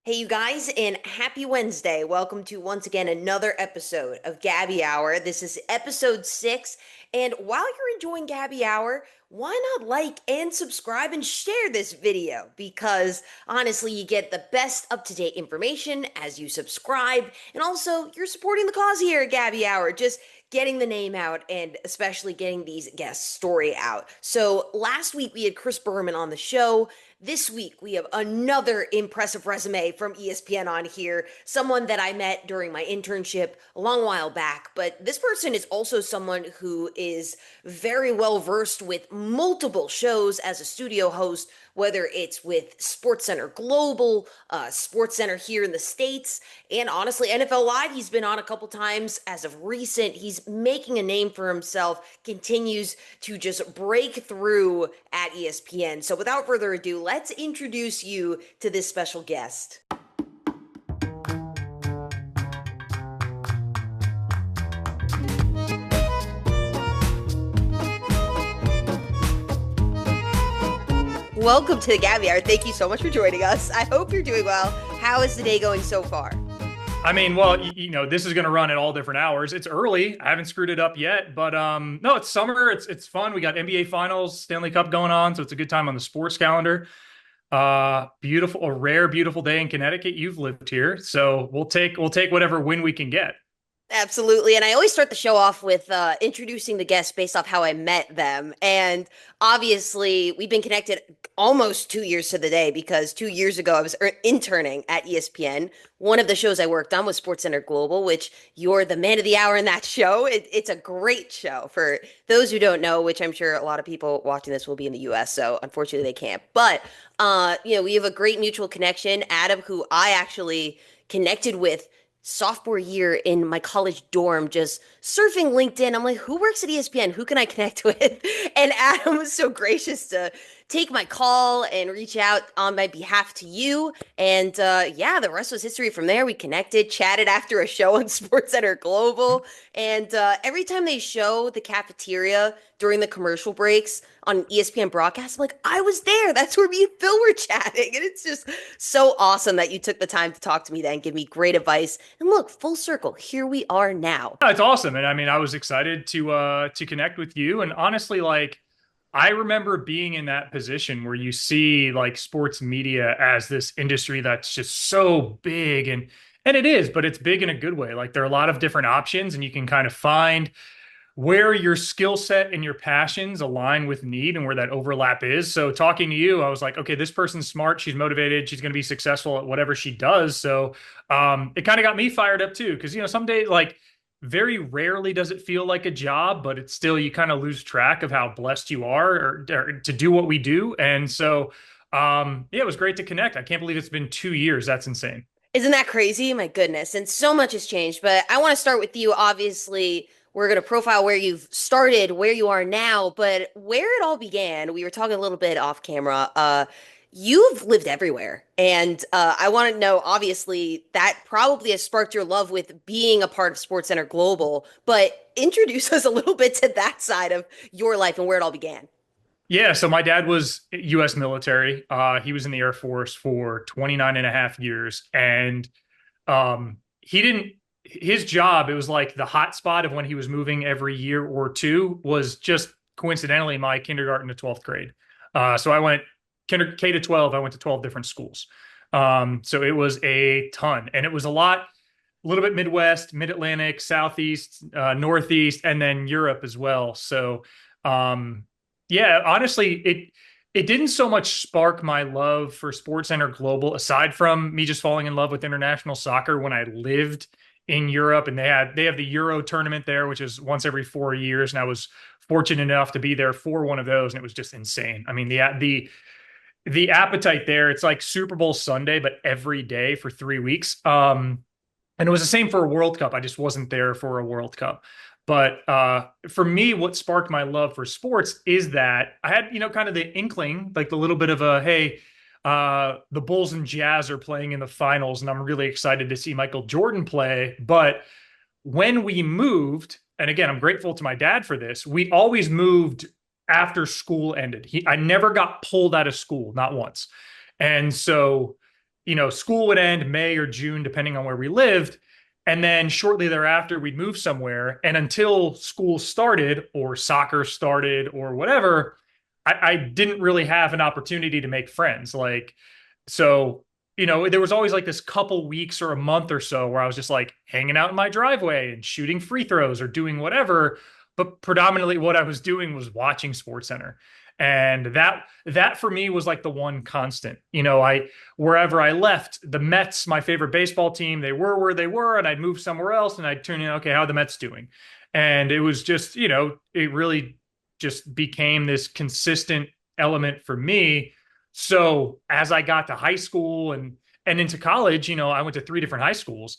Hey, you guys, and happy Wednesday. Welcome to once again another episode of Gabby Hour. This is episode 6. And while you're enjoying Gabby Hour, why not like and subscribe and share this video? Because honestly, you get the best up to date information as you subscribe. And also, you're supporting the cause here at Gabby Hour. Just getting the name out and especially getting these guests' story out. So last week we had Chris Berman on the show. This week, we have another impressive resume from ESPN on here. Someone that I met during my internship a long while back. But this person is also someone who is very well versed with multiple shows as a studio host, whether it's with Sportscenter Global, Sportscenter here in the States, and honestly, NFL Live, he's been on a couple times as of recent. He's making a name for himself, continues to just break through at ESPN. So without further ado, let's introduce you to this special guest. Welcome to the Gabby Hour. Thank you so much for joining us. I hope you're doing well. How is the day going so far? This is going to run at all different hours. It's early. I haven't screwed it up yet, but no, it's summer. It's fun. We got NBA Finals, Stanley Cup going on, so it's a good time on the sports calendar. Beautiful, a rare, beautiful day in Connecticut. You've lived here, so we'll take whatever win we can get. Absolutely. And I always start the show off with introducing the guests based off how I met them. And obviously, we've been connected almost 2 years to the day because 2 years ago, I was interning at ESPN. One of the shows I worked on was SportsCenter Global, which you're the man of the hour in that show. It's a great show for those who don't know, which I'm sure a lot of people watching this will be in the US. So unfortunately, they can't. But, we have a great mutual connection. Adam, who I actually connected with sophomore year in my college dorm, just surfing LinkedIn. I'm like, who works at ESPN? Who can I connect with? And Adam was so gracious to take my call and reach out on my behalf to you. And yeah, the rest was history from there. We connected, chatted after a show on SportsCenter Global. And every time they show the cafeteria during the commercial breaks on ESPN broadcast, I'm like, I was there. That's where me and Phil were chatting. And it's just so awesome that you took the time to talk to me then, give me great advice. And look, full circle, here we are now. No, it's awesome, and I mean, I was excited to connect with you. And honestly, like, I remember being in that position where you see like sports media as this industry that's just so big, and it is, but it's big in a good way. Like there are a lot of different options, and you can kind of find where your skill set and your passions align with need and where that overlap is. So talking to you, I was like, okay, this person's smart, she's motivated, she's going to be successful at whatever she does. So it kind of got me fired up too, because some days, like, very rarely does it feel like a job, but it's still, you kind of lose track of how blessed you are or to do what we do. And so yeah, it was great to connect. I can't believe it's been 2 years. That's insane. Isn't that crazy? My goodness. And so much has changed. But I want to start with you. Obviously, we're going to profile where you've started, where you are now, but where it all began. We were talking a little bit off camera. You've lived everywhere. And I want to know, obviously, that probably has sparked your love with being a part of SportsCenter Global, but introduce us a little bit to that side of your life and where it all began. Yeah, so my dad was U.S. military. He was in the Air Force for 29 and a half years. And he didn't, his job, it was like the hot spot of when he was moving every year or two was just coincidentally my kindergarten to 12th grade. So I went K to 12, I went to 12 different schools. So it was a ton. And it was a little bit Midwest, Mid-Atlantic, Southeast, Northeast, and then Europe as well. So, yeah, honestly, it didn't so much spark my love for SportsCenter Global, aside from me just falling in love with international soccer when I lived in Europe, and they have the Euro tournament there, which is once every 4 years, and I was fortunate enough to be there for one of those, and it was just insane. I mean, the appetite there, it's like Super Bowl Sunday, but every day for 3 weeks. And it was the same for a World Cup. I just wasn't there for a World Cup. But for me, what sparked my love for sports is that I had, kind of the inkling, like the little bit of a, hey, the Bulls and Jazz are playing in the finals, and I'm really excited to see Michael Jordan play. But when we moved, and again, I'm grateful to my dad for this, we always moved after school ended. I never got pulled out of school, not once. And so school would end May or June, depending on where we lived. And then shortly thereafter, we'd move somewhere. And until school started or soccer started or whatever, I didn't really have an opportunity to make friends. There was always like this couple weeks or a month or so where I was just like hanging out in my driveway and shooting free throws or doing whatever. But predominantly what I was doing was watching SportsCenter. And that for me was like the one constant. Wherever I left, the Mets, my favorite baseball team, they were where they were, and I'd move somewhere else and I'd tune in, okay, how are the Mets doing? And it was just, it really just became this consistent element for me. So as I got to high school and into college, I went to three different high schools.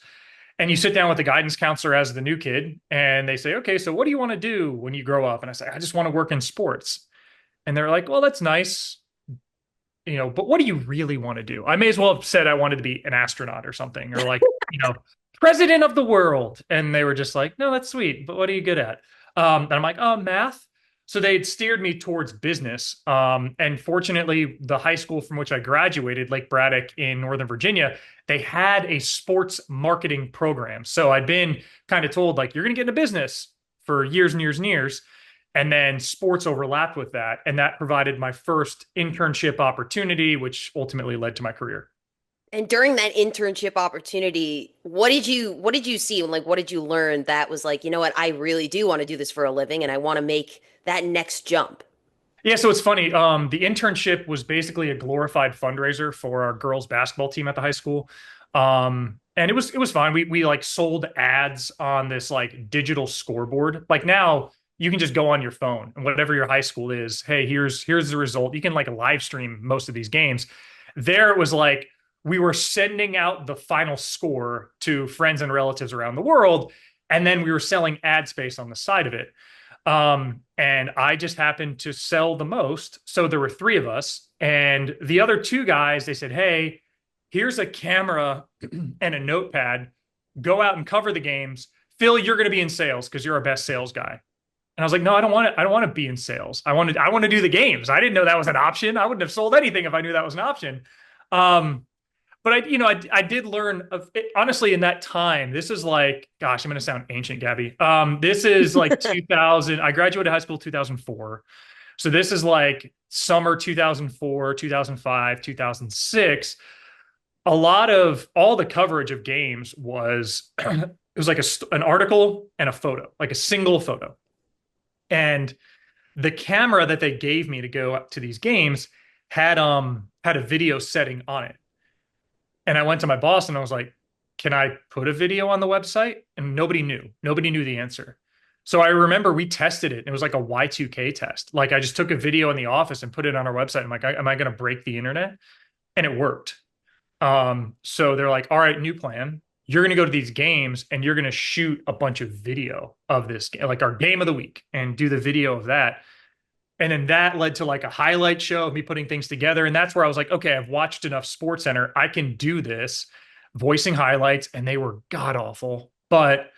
And you sit down with the guidance counselor as the new kid, and they say, okay, so what do you want to do when you grow up? And I say, I just want to work in sports. And they're like, well, that's nice, but what do you really want to do? I may as well have said I wanted to be an astronaut or something, or like, president of the world. And they were just like, no, that's sweet, but what are you good at? And I'm like, oh, math. So they had steered me towards business. And fortunately, the high school from which I graduated, Lake Braddock in Northern Virginia, they had a sports marketing program. So I'd been kind of told, like, you're going to get into business for years and years and years. And then sports overlapped with that. And that provided my first internship opportunity, which ultimately led to my career. And during that internship opportunity, what did you see and like what did you learn that was like, you know what, I really do want to do this for a living and I want to make that next jump? Yeah, so it's funny. The internship was basically a glorified fundraiser for our girls basketball team at the high school. And it was fine. We like sold ads on this like digital scoreboard. Like now you can just go on your phone and whatever your high school is, hey, here's the result. You can like live stream most of these games. There it was like we were sending out the final score to friends and relatives around the world, and then we were selling ad space on the side of it. And I just happened to sell the most. So there were three of us, and the other two guys, they said, hey, here's a camera and a notepad. Go out and cover the games. Phil, you're going to be in sales because you're our best sales guy. And I was like, no, I don't want to. I don't want to be in sales. I want to do the games. I didn't know that was an option. I wouldn't have sold anything if I knew that was an option. Um, but I did learn of it, honestly in that time. This is like, gosh, I'm going to sound ancient, Gabby. This is like 2000. I graduated high school 2004. So this is like summer 2004, 2005, 2006. A lot of all the coverage of games was it was like an article and a photo, like a single photo. And the camera that they gave me to go up to these games had a video setting on it. And I went to my boss and I was like, can I put a video on the website? And nobody knew. Nobody knew the answer. So I remember we tested it. It was like a Y2K test. Like I just took a video in the office and put it on our website. I'm like, am I going to break the internet? And it worked. So they're like, all right, new plan. You're going to go to these games and you're going to shoot a bunch of video of this, like our game of the week, and do the video of that. And then that led to like a highlight show of me putting things together. And that's where I was like, okay, I've watched enough SportsCenter. I can do this, voicing highlights. And they were god awful, but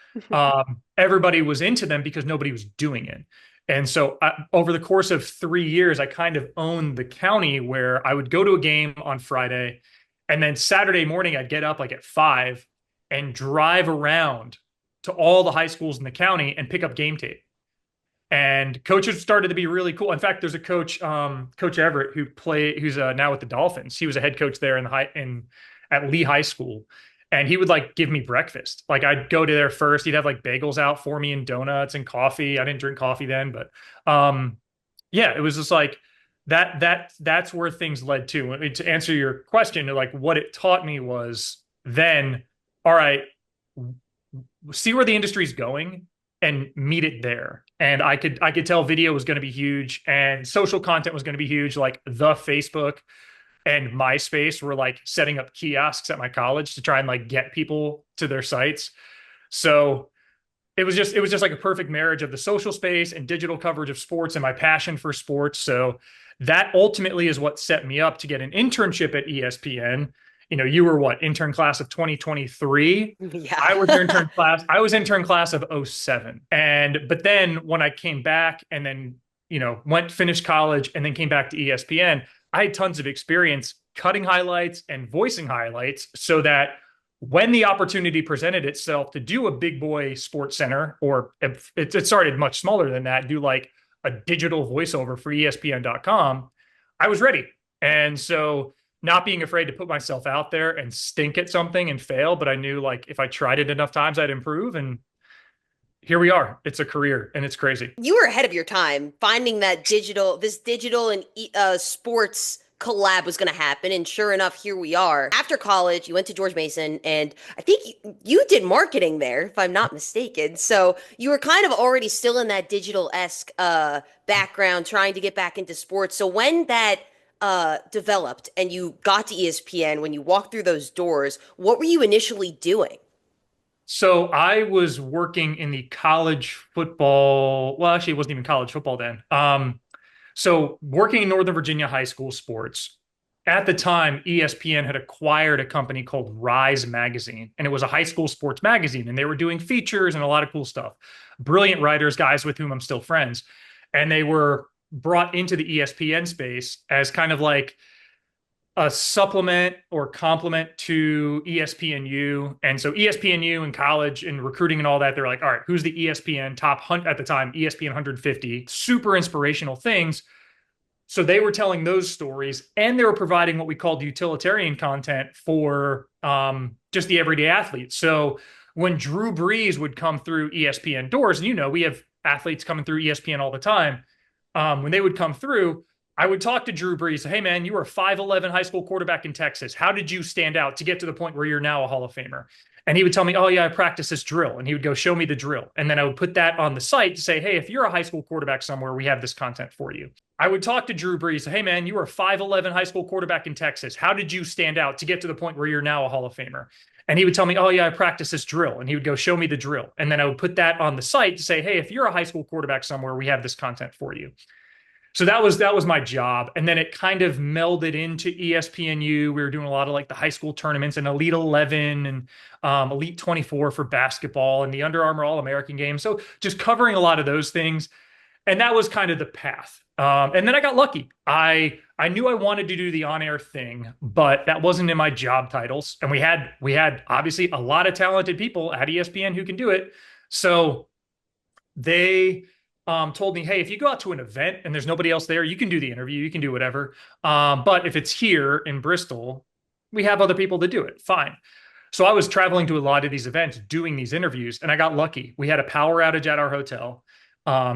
everybody was into them because nobody was doing it. And so over the course of 3 years, I kind of owned the county where I would go to a game on Friday. And then Saturday morning, I'd get up like at 5 and drive around to all the high schools in the county and pick up game tape. And coaches started to be really cool. In fact, there's a coach, Coach Everett, who's now with the Dolphins. He was a head coach there at Lee High School, and he would like give me breakfast. Like I'd go to there first. He'd have like bagels out for me and donuts and coffee. I didn't drink coffee then, but yeah, it was just like that's where things led to. I mean, to answer your question, like what it taught me was then, all right, see where the industry's going and meet it there. And I could tell video was going to be huge and social content was going to be huge. Like the Facebook and MySpace were like setting up kiosks at my college to try and like get people to their sites. So it was just like a perfect marriage of the social space and digital coverage of sports and my passion for sports. So that ultimately is what set me up to get an internship at ESPN. You were what, intern class of 2023? Yeah. I was intern class of '07. But then when I came back and then, finished college and then came back to ESPN, I had tons of experience cutting highlights and voicing highlights so that when the opportunity presented itself to do a big boy sports center, or it started much smaller than that, do like a digital voiceover for ESPN.com, I was ready. And so not being afraid to put myself out there and stink at something and fail, but I knew like if I tried it enough times, I'd improve. And here we are. It's a career and it's crazy. You were ahead of your time finding that this digital and sports collab was going to happen. And sure enough, here we are. After college, you went to George Mason, and I think you did marketing there, if I'm not mistaken. So you were kind of already still in that digital-esque background, trying to get back into sports. So when that developed and you got to ESPN, when you walked through those doors, what were you initially doing? So I was working in the college football. Well, actually, it wasn't even college football then. So working in Northern Virginia high school sports. At the time, ESPN had acquired a company called Rise Magazine, and it was a high school sports magazine, and they were doing features and a lot of cool stuff. Brilliant writers, guys with whom I'm still friends. And they were brought into the ESPN space as kind of like a supplement or complement to ESPNU. And so ESPNU in college and recruiting and all that, they're like, all right, who's the ESPN top hunt at the time, ESPN 150, super inspirational things. So they were telling those stories and they were providing what we called utilitarian content for just the everyday athlete. So when Drew Brees would come through ESPN doors, and we have athletes coming through ESPN all the time, when they would come through, I would talk to Drew Brees. Hey, man, you were a 5'11" high school quarterback in Texas. How did you stand out to get to the point where you're now a Hall of Famer? And he would tell me, oh, yeah, I practiced this drill. And he would go, show me the drill. And then I would put that on the site to say, hey, if you're a high school quarterback somewhere, we have this content for you. I would talk to Drew Brees. Hey, man, you were a 5'11" high school quarterback in Texas. How did you stand out to get to the point where you're now a Hall of Famer? And he would tell me, oh, yeah, I practiced this drill. And he would go, show me the drill. And then I would put that on the site to say, hey, if you're a high school quarterback somewhere, we have this content for you. So that was my job. And then it kind of melded into ESPNU. We were doing a lot of like the high school tournaments and Elite 11 and Elite 24 for basketball and the Under Armour All-American game. So just covering a lot of those things. And that was kind of the path. And then I got lucky. I knew I wanted to do the on-air thing, but that wasn't in my job titles. And we had obviously a lot of talented people at ESPN who can do it. So they told me, hey, if you go out to an event and there's nobody else there, you can do the interview, you can do whatever. But if it's here in Bristol, we have other people to do it. Fine. So I was traveling to a lot of these events, doing these interviews, and I got lucky. We had a power outage at our hotel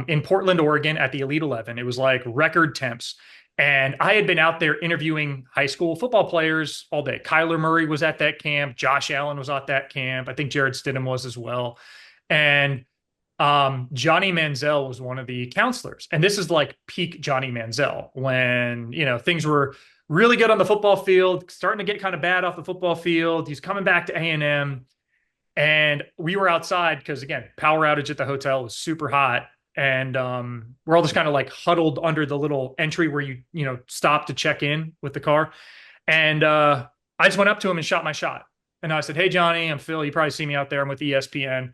in Portland, Oregon at the Elite 11. It was like record temps. And I had been out there interviewing high school football players all day. Kyler Murray was at that camp. Josh Allen was at that camp. I think Jared Stidham was as well. And Johnny Manziel was one of the counselors. And this is like peak Johnny Manziel when, things were really good on the football field, starting to get kind of bad off the football field. He's coming back to A&M. And we were outside because, again, power outage at the hotel was super hot. And we're all just kind of like huddled under the little entry where you stop to check in with the car. And I just went up to him and shot my shot. And I said, hey, Johnny, I'm Phil. You probably see me out there. I'm with ESPN.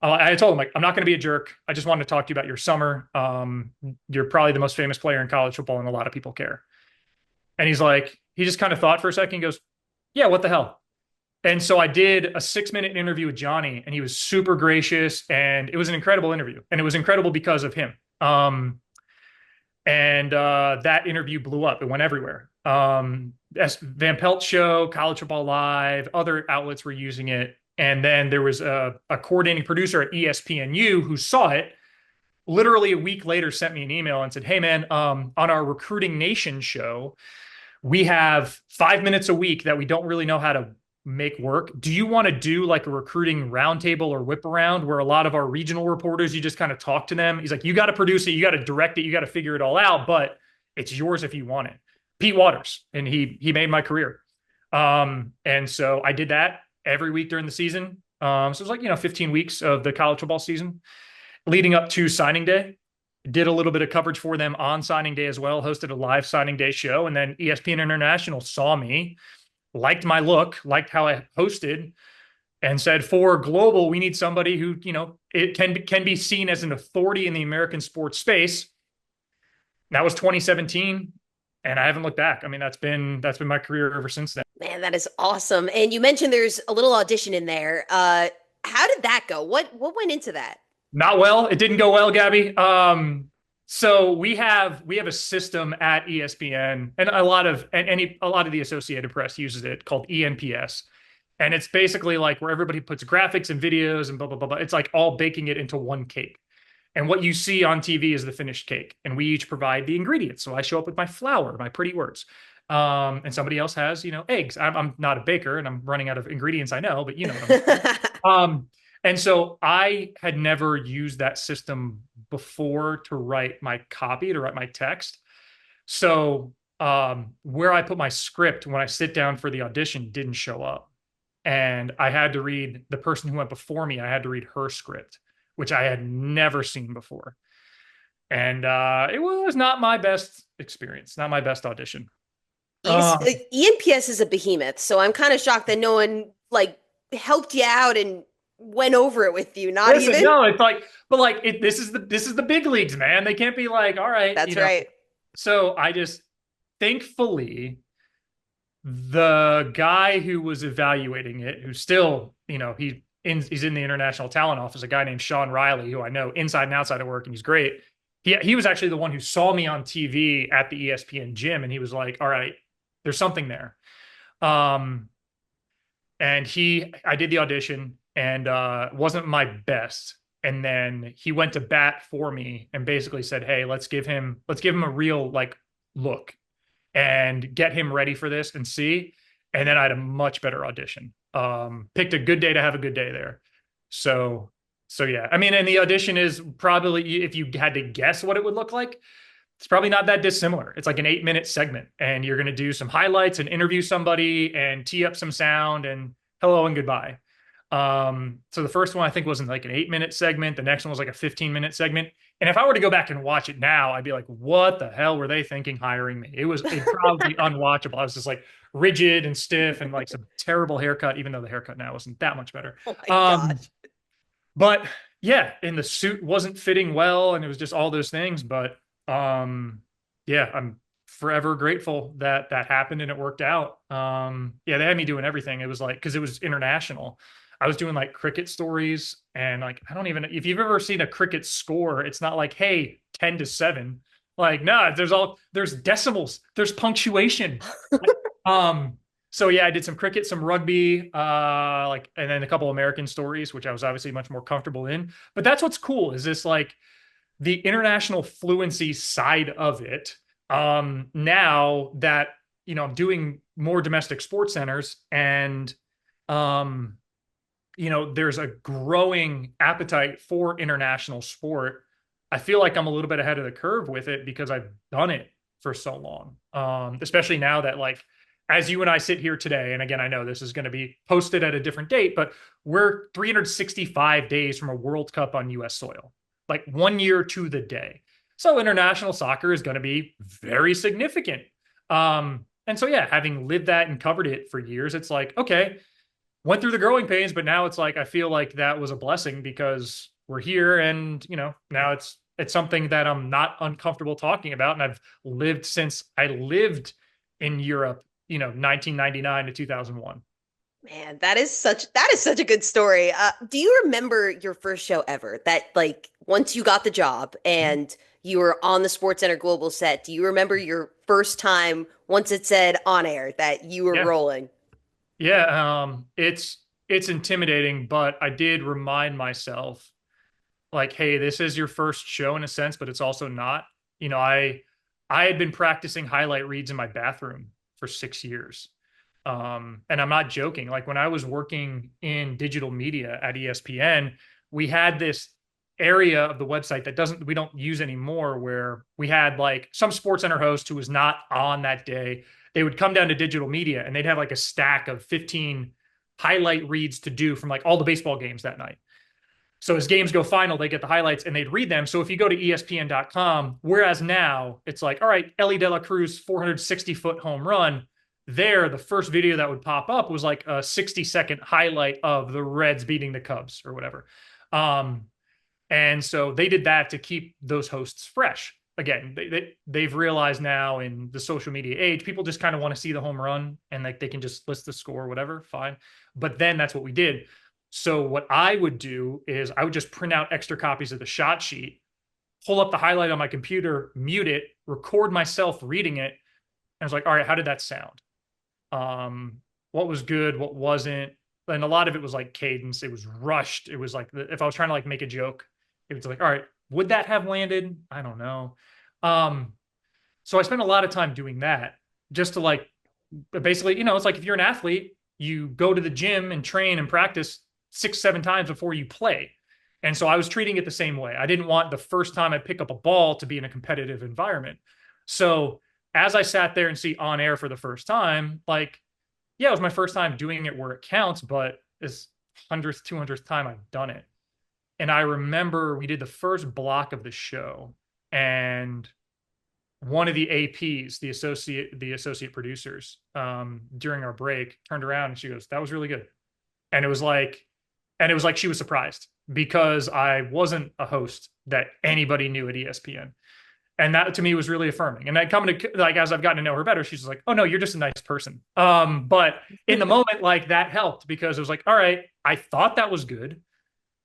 I told him, like, I'm not going to be a jerk. I just wanted to talk to you about your summer. You're probably the most famous player in college football, and a lot of people care. And he just kind of thought for a second. He goes, yeah, what the hell? And so I did a 6-minute interview with Johnny, and he was super gracious, and it was an incredible interview. And it was incredible because of him. And that interview blew up. It went everywhere. Van Pelt Show, College Football Live, other outlets were using it. And then there was a coordinating producer at ESPNU who saw it, literally a week later sent me an email and said, hey, man, on our Recruiting Nation show, we have 5 minutes a week that we don't really know how to make work. Do you want to do like a recruiting roundtable or whip around where a lot of our regional reporters, you just kind of talk to them? He's like, you got to produce it. You got to direct it. You got to figure it all out, but it's yours if you want it. Pete Waters. And he made my career. And so I did that every week during the season. So it was like, 15 weeks of the college football season leading up to signing day. Did a little bit of coverage for them on signing day as well, hosted a live signing day show. And then ESPN International saw me, liked my look, liked how I hosted, and said, for global, we need somebody who, it can be seen as an authority in the American sports space. That was 2017. and I haven't looked back. I mean, that's been my career ever since then. Man, that is awesome. And you mentioned there's a little audition in there. How did that go? What went into that? Not well. It didn't go well, Gabby. So we have a system at ESPN, and a lot of the Associated Press uses it, called ENPS. And it's basically like where everybody puts graphics and videos and blah blah blah blah. It's like all baking it into one cake. And what you see on TV is the finished cake, and we each provide the ingredients. So I show up with my flour, my pretty words, and somebody else has, eggs. I'm not a baker, and I'm running out of ingredients. I know, but you know what I'm saying. And so I had never used that system before to write my copy, to write my text. So where I put my script when I sit down for the audition didn't show up. And I had to read the person who went before me, I had to read her script, which I had never seen before. And it was not my best experience, not my best audition. ENPS is a behemoth, so I'm kind of shocked that no one like helped you out and went over it with you. Not Listen, even. no, it's like, but like this is the big leagues, man. They can't be like, all right, That's right. So I just, thankfully, the guy who was evaluating it, who's still, he's in the international talent office, a guy named Sean Riley, who I know inside and outside of work, and he's great. He was actually the one who saw me on TV at the ESPN gym, and he was like, all right, there's something there. Um, and I did the audition, and wasn't my best. And then he went to bat for me and basically said, hey, let's give him a real like look and get him ready for this and see. And then I had a much better audition. Picked a good day to have a good day there. So yeah, I mean, and the audition is probably, if you had to guess what it would look like, it's probably not that dissimilar. It's like an 8-minute segment, and you're going to do some highlights and interview somebody and tee up some sound and hello and goodbye. So the first one I think wasn't like an 8-minute segment. The next one was like a 15-minute segment. And if I were to go back and watch it now, I'd be like, what the hell were they thinking hiring me? It was probably unwatchable. I was just like rigid and stiff and like some terrible haircut, even though the haircut now wasn't that much better. Oh my Um, gosh. but yeah, and the suit wasn't fitting well, and it was just all those things. But yeah, I'm forever grateful that that happened and it worked out. Yeah, they had me doing everything. It was like, because it was international. I was doing like cricket stories, and like, I don't even, if you've ever seen a cricket score, it's not like, hey, 10-7. Like, no, there's decimals, there's punctuation. So yeah, I did some cricket, some rugby, like, and then a couple American stories, which I was obviously much more comfortable in. But that's what's cool, is this like the international fluency side of it. Now that, I'm doing more domestic sports centers, and um, there's a growing appetite for international sport. I feel like I'm a little bit ahead of the curve with it because I've done it for so long. Especially now that, like, as you and I sit here today, and again, I know this is going to be posted at a different date, but we're 365 days from a World Cup on US soil, like 1 year to the day. So international soccer is going to be very significant. And so, yeah, having lived that and covered it for years, it's like, okay, went through the growing pains, but now it's like, I feel like that was a blessing because we're here, and, now it's something that I'm not uncomfortable talking about. And I've lived since I lived in Europe, 1999 to 2001. Man, that is such a good story. Do you remember your first show ever? That like once you got the job and you were on the SportsCenter Global set, do you remember your first time once it said on air that you were Yeah. rolling? Yeah. It's intimidating, but I did remind myself, like, hey, this is your first show in a sense, but it's also not. I had been practicing highlight reads in my bathroom for 6 years. And I'm not joking. Like, when I was working in digital media at ESPN, we had this area of the website that we don't use anymore, where we had like some sports center host who was not on that day. They would come down to digital media, and they'd have like a stack of 15 highlight reads to do from like all the baseball games that night. So as games go final, they get the highlights and they'd read them. So if you go to ESPN.com, whereas now it's like, all right, Ellie De La Cruz 460-foot home run. There, the first video that would pop up was like a 60-second highlight of the Reds beating the Cubs or whatever. And so they did that to keep those hosts fresh. again, they've realized now in the social media age, people just kind of want to see the home run and like they can just list the score, or whatever, fine. But then that's what we did. So what I would do is I would just print out extra copies of the shot sheet, pull up the highlight on my computer, mute it, record myself reading it. And I was like, all right, how did that sound? What was good? What wasn't? And a lot of it was like cadence. It was rushed. It was like, if I was trying to like make a joke, it was like, all right, would that have landed? I don't know. Um, so I spent a lot of time doing that just to like, basically, it's like if you're an athlete, you go to the gym and train and practice 6, 7 times before you play. And so I was treating it the same way. I didn't want the first time I pick up a ball to be in a competitive environment. So as I sat there and see on air for the first time, like, yeah, it was my first time doing it where it counts, but it's 100th, 200th time I've done it. And I remember we did the first block of the show, and one of the APs, the associate producers, during our break, turned around and she goes, "That was really good." And it was like she was surprised because I wasn't a host that anybody knew at ESPN. And that to me was really affirming. And I come to like, as I've gotten to know her better, she's like, "Oh no, you're just a nice person." But in the moment, like that helped because it was like, all right, I thought that was good.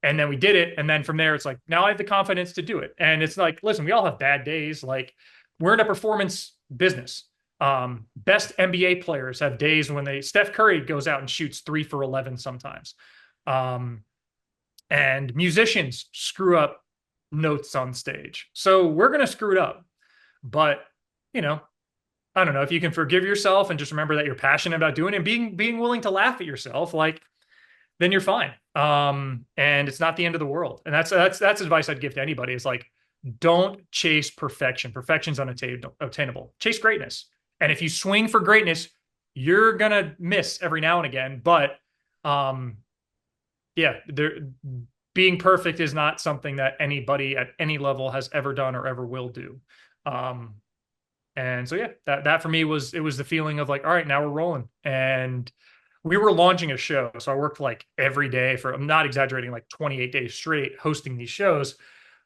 And then we did it. And then from there, it's like, now I have the confidence to do it. And it's like, listen, we all have bad days. Like, we're in a performance business. Best NBA players have days when Steph Curry goes out and shoots 3 for 11 sometimes. And musicians screw up notes on stage. So we're going to screw it up. But, you know, I don't know if you can forgive yourself and just remember that you're passionate about doing it and being willing to laugh at yourself, like, then you're fine. And it's not the end of the world. And that's advice I'd give to anybody. It's like, don't chase perfection. Perfection's unattainable. Chase greatness. And if you swing for greatness, you're gonna miss every now and again. But yeah, being perfect is not something that anybody at any level has ever done or ever will do. And so yeah, that for me was the feeling of like, all right, now we're rolling. And we were launching a show. So I worked like every day for, I'm not exaggerating, like 28 days straight hosting these shows.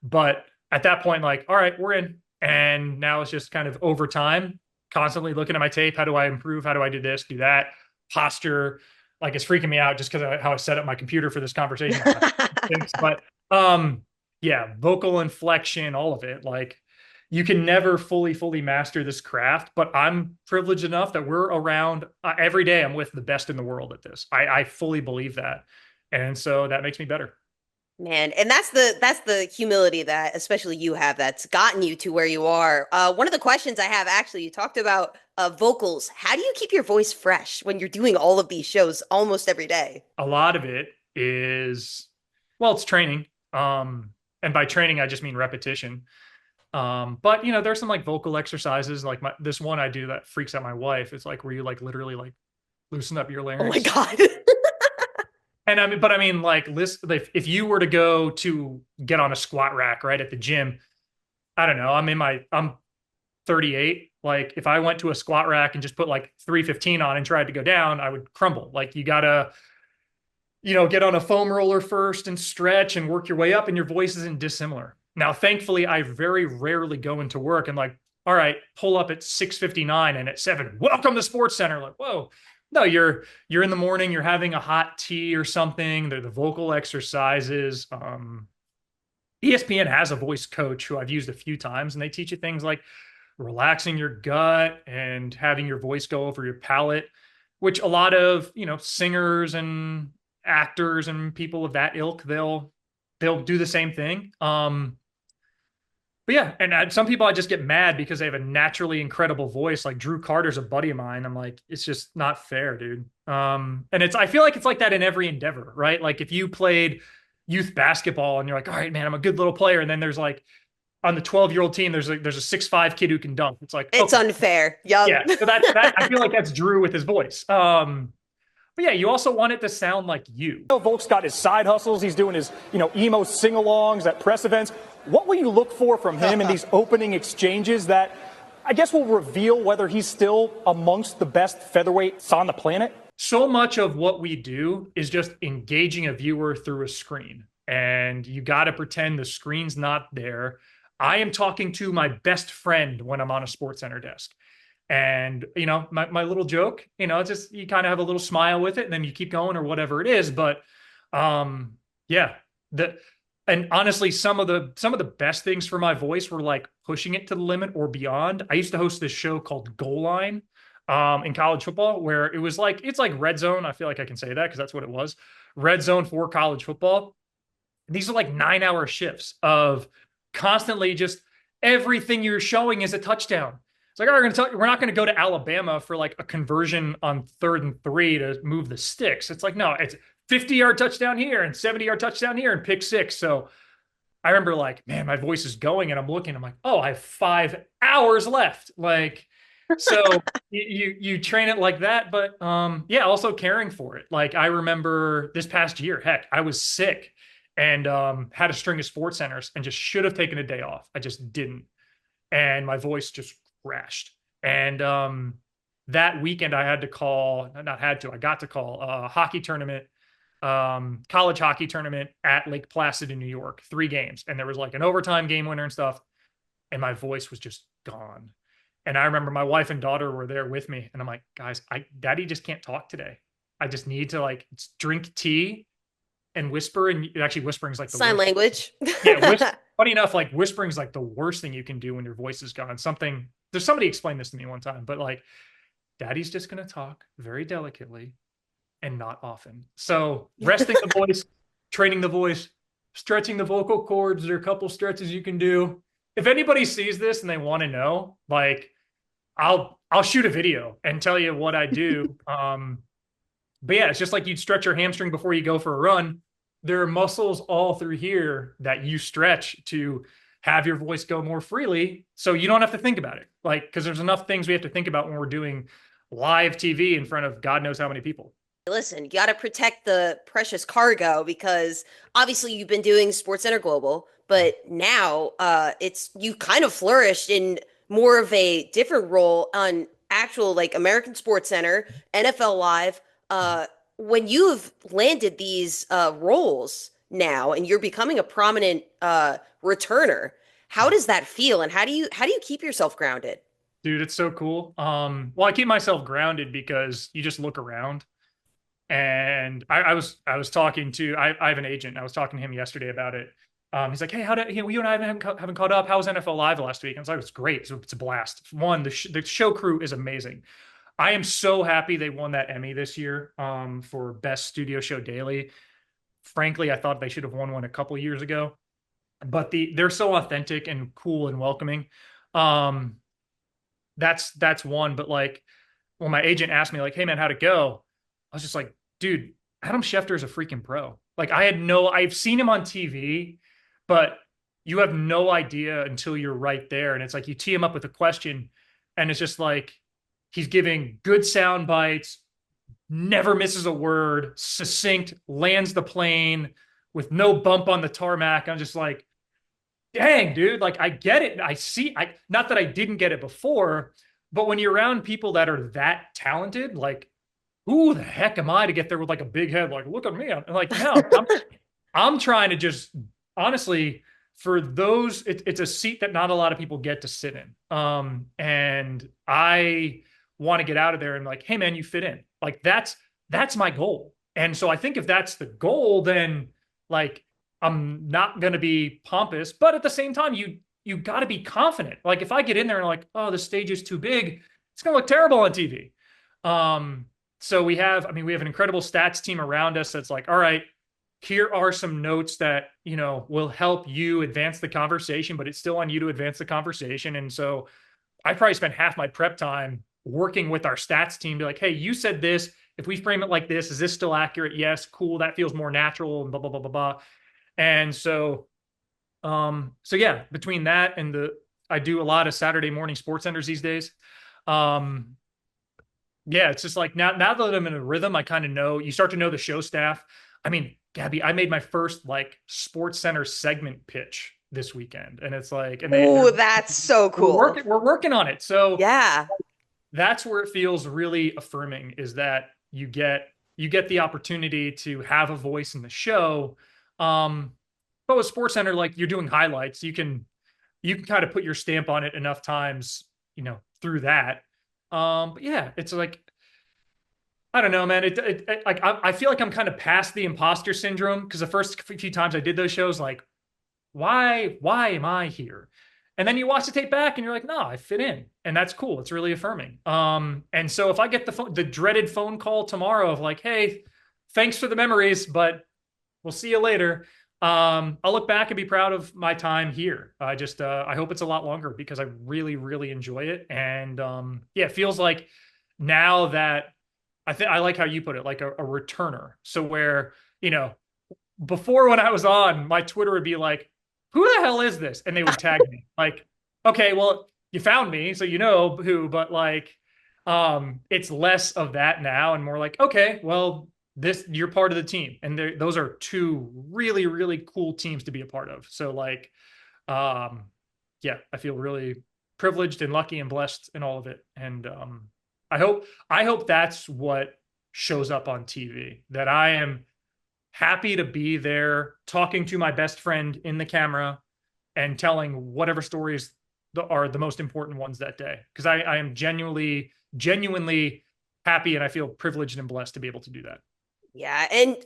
But at that point, like, all right, we're in. And now it's just kind of over time, constantly looking at my tape. How do I improve? How do I do this, do that? Posture, like it's freaking me out just because of how I set up my computer for this conversation. But yeah, vocal inflection, all of it. Like, you can never fully master this craft, but I'm privileged enough that we're around every day. I'm with the best in the world at this. I fully believe that. And so that makes me better. Man, and that's the humility that especially you have that's gotten you to where you are. One of the questions I have actually, you talked about vocals. How do you keep your voice fresh when you're doing all of these shows almost every day? A lot of it is, well, it's training. And by training, I just mean repetition. But there's some like vocal exercises, like this one I do that freaks out my wife. It's like where you like literally like loosen up your Oh my larynx. God. And I mean, like, listen, if you were to go to get on a squat rack right at the gym, I don't know. I'm 38. Like, if I went to a squat rack and just put like 315 on and tried to go down, I would crumble. Like, you gotta, get on a foam roller first and stretch and work your way up, and your voice isn't dissimilar. Now, thankfully, I very rarely go into work and like, all right, pull up at 6:59 and at 7, welcome to Sportscenter. Like, whoa. No, you're in the morning, you're having a hot tea or something. They're the vocal exercises. ESPN has a voice coach who I've used a few times, and they teach you things like relaxing your gut and having your voice go over your palate, which a lot of, singers and actors and people of that ilk, they'll do the same thing. But yeah, and some people I just get mad because they have a naturally incredible voice. Like Drew Carter's a buddy of mine. I'm like, it's just not fair, dude. And I feel like it's like that in every endeavor, right? Like if you played youth basketball and you're like, all right, man, I'm a good little player. And then there's like on the 12-year-old team, there's a 6'5" kid who can dunk. It's like, It's okay. unfair. Yup. Yeah. So that I feel like that's Drew with his voice. But yeah, you also want it to sound like you. Volk's got his side hustles. He's doing his, emo sing-alongs at press events. What will you look for from him in these opening exchanges that I guess will reveal whether he's still amongst the best featherweights on the planet? So much of what we do is just engaging a viewer through a screen, and you got to pretend the screen's not there. I am talking to my best friend when I'm on a SportsCenter desk. And, my little joke, it's just, you kind of have a little smile with it and then you keep going or whatever it is. But, yeah, the, and honestly, some of the best things for my voice were like pushing it to the limit or beyond. I used to host this show called Goal Line, in college football, where it's like red zone. I feel like I can say that because that's what it was. Red zone for college football. These are like 9-hour shifts of constantly just everything you're showing is a touchdown. It's like, all right, we're not going to go to Alabama for like a conversion on 3rd and 3 to move the sticks. It's like, no, it's 50-yard touchdown here and 70-yard touchdown here and pick six. So I remember like, man, my voice is going and I'm looking, I'm like, oh, I have 5 hours left. Like, so you train it like that, but yeah, also caring for it. Like I remember this past year, heck, I was sick and had a string of sports centers and just should have taken a day off. I just didn't. And my voice just crashed. And that weekend I had to call, not had to, I got to call a hockey tournament, college hockey tournament at Lake Placid in New York, 3 games. And there was like an overtime game winner and stuff. And my voice was just gone. And I remember my wife and daughter were there with me. And I'm like, guys, daddy just can't talk today. I just need to like drink tea and whisper. And actually whispering is like the Sign worst. language. Yeah. Funny enough, like whispering is like the worst thing you can do when your voice is gone. There's somebody explained this to me one time, but like daddy's just going to talk very delicately and not often. So resting the voice, training the voice, stretching the vocal cords. There are a couple stretches you can do. If anybody sees this and they want to know, like I'll shoot a video and tell you what I do. But yeah, it's just like you'd stretch your hamstring before you go for a run. There are muscles all through here that you stretch to have your voice go more freely. So you don't have to think about it. Like, because there's enough things we have to think about when we're doing live TV in front of God knows how many people. Listen, you got to protect the precious cargo because obviously you've been doing SportsCenter Global, but now it's you kind of flourished in more of a different role on actual like American Sports Center, NFL Live. When you've landed these roles now and you're becoming a prominent returner, how does that feel and how do you keep yourself grounded? Dude, it's so cool. Well, I keep myself grounded because you just look around. And I was talking to I have an agent. I was talking to him yesterday about it. He's like, hey, how did you and I haven't caught up? How was NFL Live last week? And I was like, it's great. It's a blast. One, the show crew is amazing. I am so happy they won that Emmy this year for Best Studio Show Daily. Frankly, I thought they should have won one a couple years ago. But they're so authentic and cool and welcoming. Um, that's one. But like, when my agent asked me, like, hey man, how'd it go? I was just like, dude, Adam Schefter is a freaking pro. Like I've seen him on TV, but you have no idea until you're right there. And it's like you tee him up with a question and it's just like he's giving good sound bites, never misses a word, succinct, lands the plane with no bump on the tarmac. I'm just like, dang, dude, like I get it. Not that I didn't get it before, but when you're around people that are that talented, like who the heck am I to get there with like a big head? Like, look at me. I'm like, no, I'm trying to just honestly, for those, it's a seat that not a lot of people get to sit in. And I want to get out of there and like, hey man, you fit in. Like that's my goal. And so I think if that's the goal, then like I'm not going to be pompous, but at the same time, you got to be confident. Like if I get in there and like, oh, the stage is too big, it's going to look terrible on TV. So we have an incredible stats team around us that's like, all right, here are some notes that, will help you advance the conversation, but it's still on you to advance the conversation. And so I probably spent half my prep time working with our stats team, be like, hey, you said this. If we frame it like this, is this still accurate? Yes, cool. That feels more natural and blah, blah, blah, blah, blah. And so yeah, between that and I do a lot of Saturday morning sports centers these days. Yeah, it's just like now that I'm in a rhythm, I kind of know, you start to know the show staff. I mean, Gabby, I made my first like Sports Center segment pitch this weekend. And it's like, Oh, that's so cool. We're working on it. So yeah, that's where it feels really affirming is that you get the opportunity to have a voice in the show. But with Sports Center, like you're doing highlights, you can you can kind of put your stamp on it enough times, through that. But yeah, it's like, I don't know, man. Like I feel like I'm kind of past the imposter syndrome because the first few times I did those shows, like, why am I here? And then you watch the tape back and you're like, no, I fit in. And that's cool. It's really affirming. And so if I get the dreaded phone call tomorrow of like, hey, thanks for the memories, but we'll see you later. I'll look back and be proud of my time here. I hope it's a lot longer because I really, really enjoy it. And yeah, it feels like now that I like how you put it, like a returner. So where, before when I was on, my Twitter would be like, who the hell is this? And they would tag me. Like, okay, well, you found me, so you know who, but like it's less of that now and more like, okay, well, you're part of the team. And those are two really, really cool teams to be a part of. So like yeah, I feel really privileged and lucky and blessed in all of it. And I hope that's what shows up on TV, that I am happy to be there talking to my best friend in the camera and telling whatever stories are the most important ones that day. Because I am genuinely happy and I feel privileged and blessed to be able to do that. Yeah, and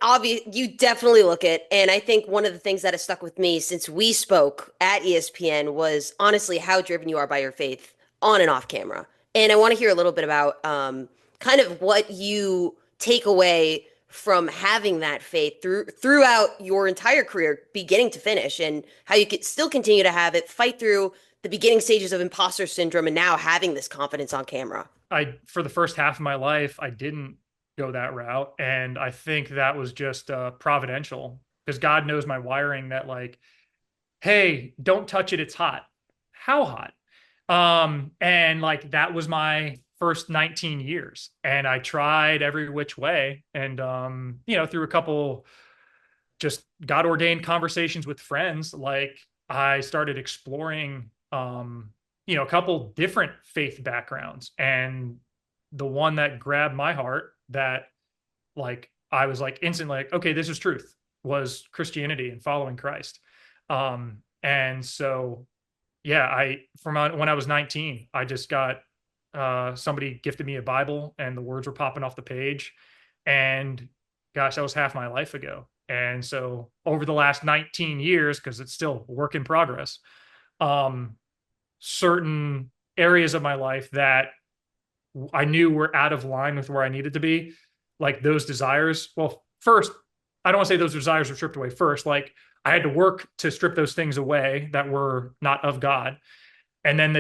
you definitely look it. And I think one of the things that has stuck with me since we spoke at ESPN was honestly how driven you are by your faith on and off camera. And I want to hear a little bit about kind of what you take away from having that faith throughout your entire career, beginning to finish, and how you could still continue to have it, fight through the beginning stages of imposter syndrome, and now having this confidence on camera. For the first half of my life, I didn't go that route. And I think that was just providential because God knows my wiring that like, hey, don't touch it. It's hot. How hot? And like, that was my first 19 years. And I tried every which way. And, through a couple just God ordained conversations with friends, like I started exploring, a couple different faith backgrounds. And the one that grabbed my heart that like I was like instantly like, okay, this is truth, was Christianity and following Christ. And so yeah, when I was 19, I just got somebody gifted me a Bible and the words were popping off the page. And gosh, that was half my life ago. And so over the last 19 years, because it's still a work in progress, certain areas of my life that I knew were out of line with where I needed to be, like those desires. Well, first, I don't want to say those desires were stripped away first. Like I had to work to strip those things away that were not of God. And then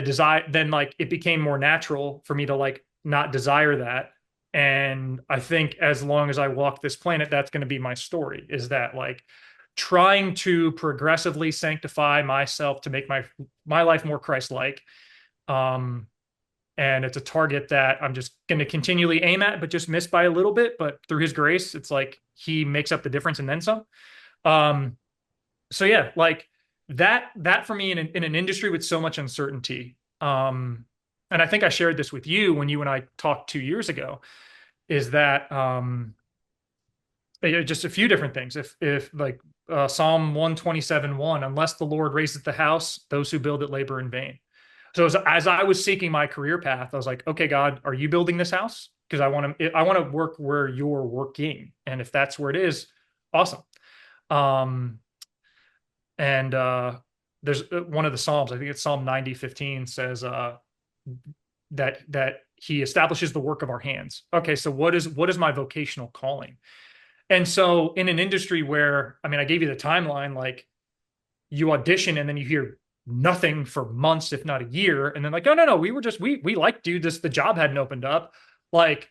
then like it became more natural for me to like not desire that. And I think as long as I walk this planet, that's going to be my story, is that like trying to progressively sanctify myself to make my life more Christ-like. And it's a target that I'm just going to continually aim at, but just miss by a little bit. But through his grace, it's like he makes up the difference and then some. So yeah, like that for me in an industry with so much uncertainty. And I think I shared this with you when you and I talked 2 years ago, is that just a few different things. If like Psalm 127:1, unless the Lord raises the house, those who build it labor in vain. So as I was seeking my career path, I was like, okay, God, are you building this house? Because I want to work where you're working. And if that's where it is, awesome. And there's one of the Psalms, I think it's Psalm 90:15, says that he establishes the work of our hands. Okay, so what is my vocational calling? And so in an industry where, I mean, I gave you the timeline, like you audition and then you hear nothing for months, if not a year. And then like, oh, no, we liked you. The job hadn't opened up. Like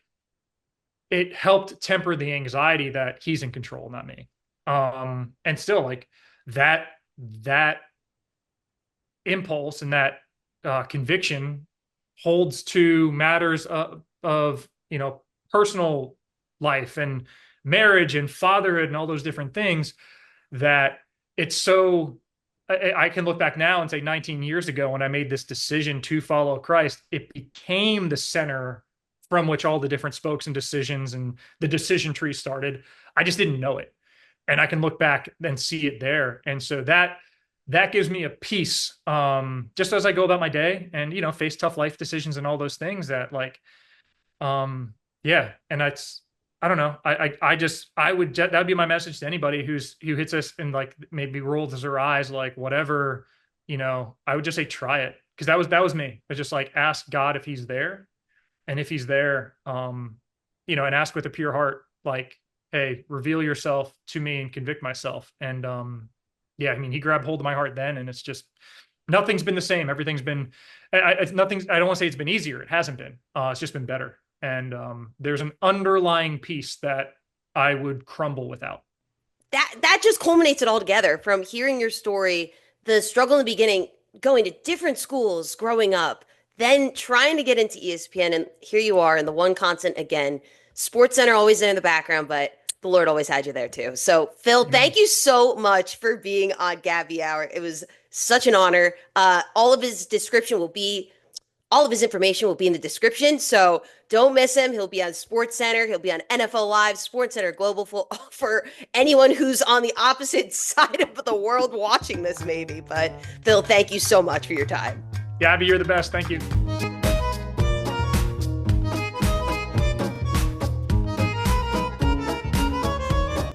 it helped temper the anxiety that he's in control, not me. And still like that impulse and that conviction holds to matters of personal life and marriage and fatherhood and all those different things, that it's so I can look back now and say 19 years ago when I made this decision to follow Christ, it became the center from which all the different spokes and decisions and the decision tree started. I just didn't know it. And I can look back and see it there. And so that gives me a peace, just as I go about my day and, face tough life decisions and all those things that like, yeah. And that's, I don't know. That'd be my message to anybody who hits us and like maybe rolls their eyes, like whatever, I would just say, try it. Cause that was me. It's just like, ask God if he's there. And if he's there, and ask with a pure heart, like, hey, reveal yourself to me and convict myself. And, yeah, I mean, he grabbed hold of my heart then, and it's just nothing's been the same. Everything's been, nothing's. I don't want to say it's been easier. It hasn't been. It's just been better. And there's an underlying peace that I would crumble without. That just culminates it all together. From hearing your story, the struggle in the beginning, going to different schools, growing up, then trying to get into ESPN, and here you are, and the one constant again. SportsCenter always in the background, but the Lord always had you there too. So, Phil, thank you so much for being on Gabby Hour. It was such an honor. All of his information will be in the description. So don't miss him. He'll be on SportsCenter. He'll be on NFL Live, SportsCenter Global for anyone who's on the opposite side of the world watching this, maybe. But Phil, thank you so much for your time. Gabby, you're the best. Thank you.